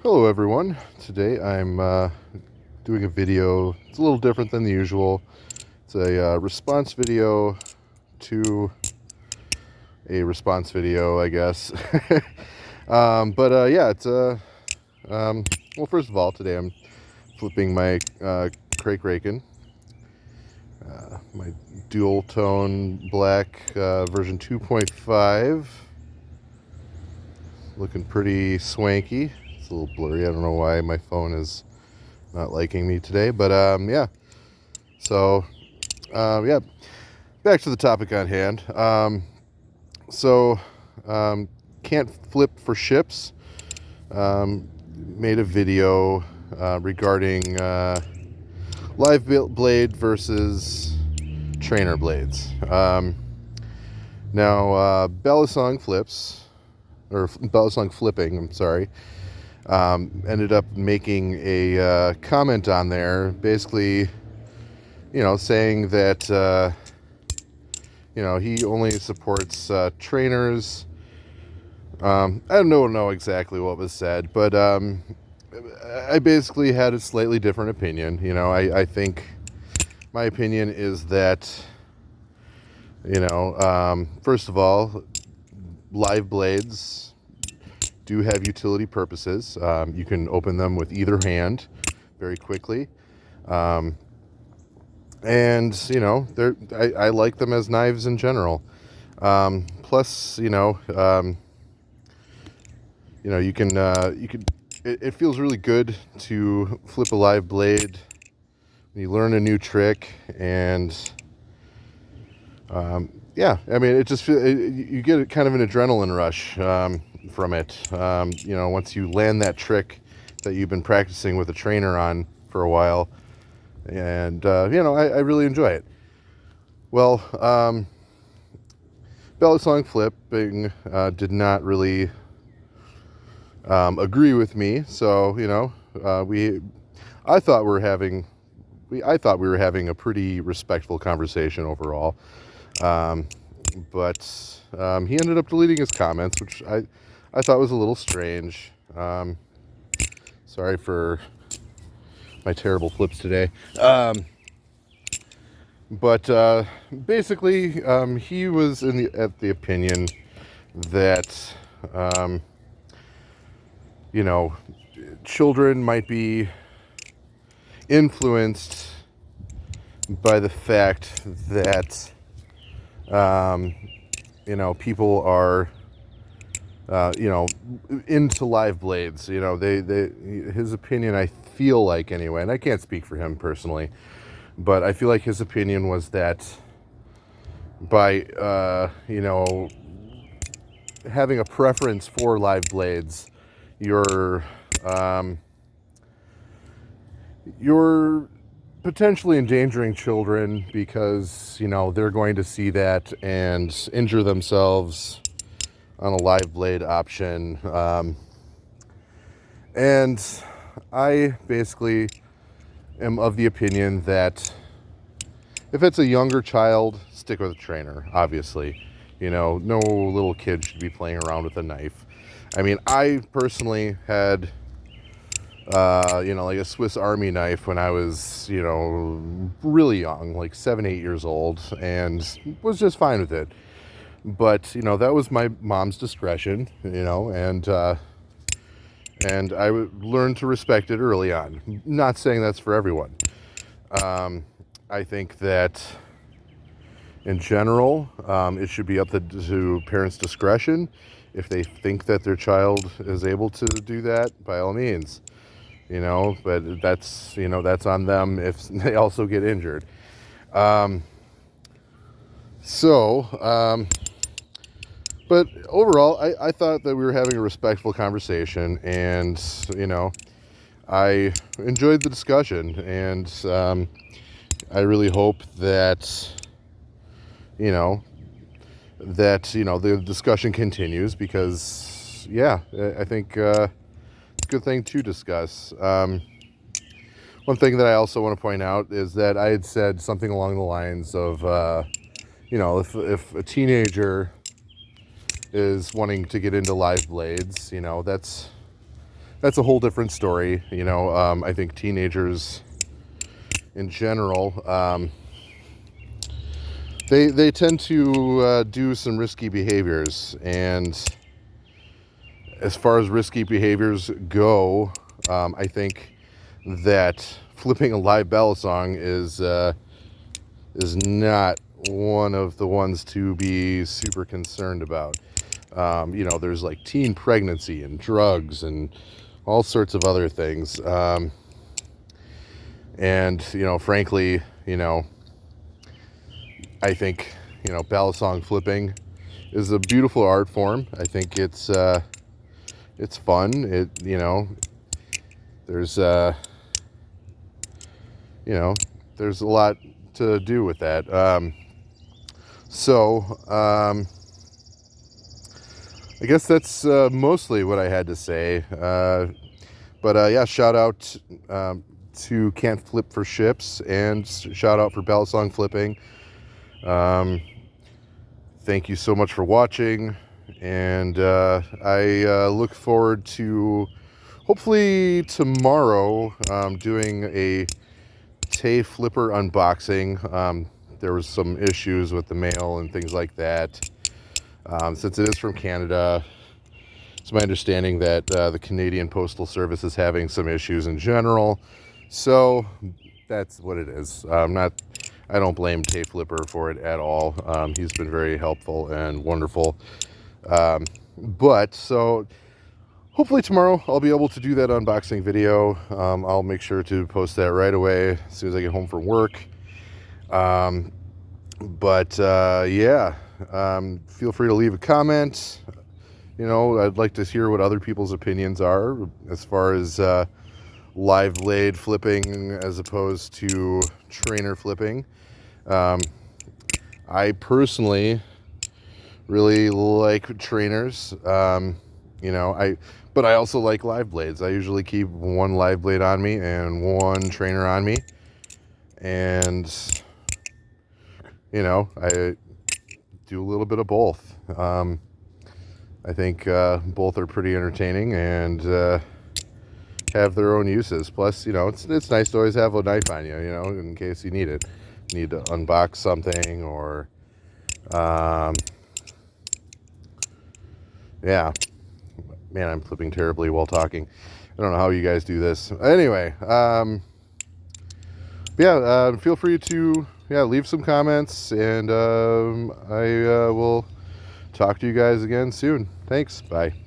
Hello everyone. Today I'm doing a video. It's a little different than the usual. It's a response video to a response video, I guess. But yeah, it's well, first of all, today I'm flipping my Crake Raken, my dual tone black version 2.5. Looking pretty swanky. It's a little blurry. I don't know why my phone is not liking me today, but yeah. So yeah, back to the topic on hand. So Cantflipforships made a video regarding live blade versus trainer blades. Now Balisong flips, or Balisong flipping, I'm sorry, ended up making a comment on there, basically, saying that, he only supports trainers. I don't know exactly what was said, but I basically had a slightly different opinion. I think my opinion is that, first of all, live blades do have utility purposes. You can open them with either hand very quickly. And I like them as knives in general. Plus, you can it feels really good to flip a live blade when you learn a new trick. And yeah, I mean, you get kind of an adrenaline rush from it. Once you land that trick that you've been practicing with a trainer on for a while. And I really enjoy it. Well, Balisong flipping did not really agree with me. So I thought we were having a pretty respectful conversation overall. But he ended up deleting his comments, which I thought was a little strange. Sorry for my terrible flips today. But basically, he was at the opinion that, children might be influenced by the fact that, people are, into live blades. His opinion, I feel like anyway, and I can't speak for him personally, but I feel like his opinion was that by, having a preference for live blades, you're potentially endangering children because, they're going to see that and injure themselves on a live blade option. And I basically am of the opinion that if it's a younger child, stick with a trainer, obviously. No little kid should be playing around with a knife. I mean, I personally had, like a Swiss Army knife when I was, really young, like 7, 8 years old, and was just fine with it. But, that was my mom's discretion, and I learned to respect it early on. Not saying that's for everyone. I think that in general, it should be up to parents' discretion. If they think that their child is able to do that, by all means, but that's on them if they also get injured. But overall, I thought that we were having a respectful conversation, and, I enjoyed the discussion, and I really hope that, the discussion continues because, yeah, I think it's a good thing to discuss. One thing that I also want to point out is that I had said something along the lines of, if a teenager is wanting to get into live blades, that's a whole different story. You know, I think teenagers in general, they tend to do some risky behaviors, and as far as risky behaviors go, I think that flipping a live Balisong is not one of the ones to be super concerned about. You know, there's like teen pregnancy and drugs and all sorts of other things. And, you know, frankly, you know, I think, you know, Balisong flipping is a beautiful art form. I think it's fun. You know, there's, you know, there's a lot to do with that. I guess that's mostly what I had to say. But yeah, shout out to Cantflipforships and shout out for Balisong flipping. Thank you so much for watching, and I look forward to hopefully tomorrow doing a Tay flipper unboxing. There was some issues with the mail and things like that. Since it is from Canada, it's my understanding that the Canadian Postal Service is having some issues in general. So that's what it is. I don't blame Tay Flipper for it at all. He's been very helpful and wonderful. But so hopefully tomorrow I'll be able to do that unboxing video. I'll make sure to post that right away as soon as I get home from work. Yeah, feel free to leave a comment. You know, I'd like to hear what other people's opinions are as far as live blade flipping as opposed to trainer flipping. I personally really like trainers. You know, but I also like live blades. I usually keep one live blade on me and one trainer on me. And, you know, I do a little bit of both. I think both are pretty entertaining and have their own uses. Plus, you know, it's nice to always have a knife on you, you know, in case you need it. Need to unbox something or, yeah. Man, I'm flipping terribly while talking. I don't know how you guys do this. Anyway, yeah, feel free to leave some comments, and I will talk to you guys again soon. Thanks. Bye.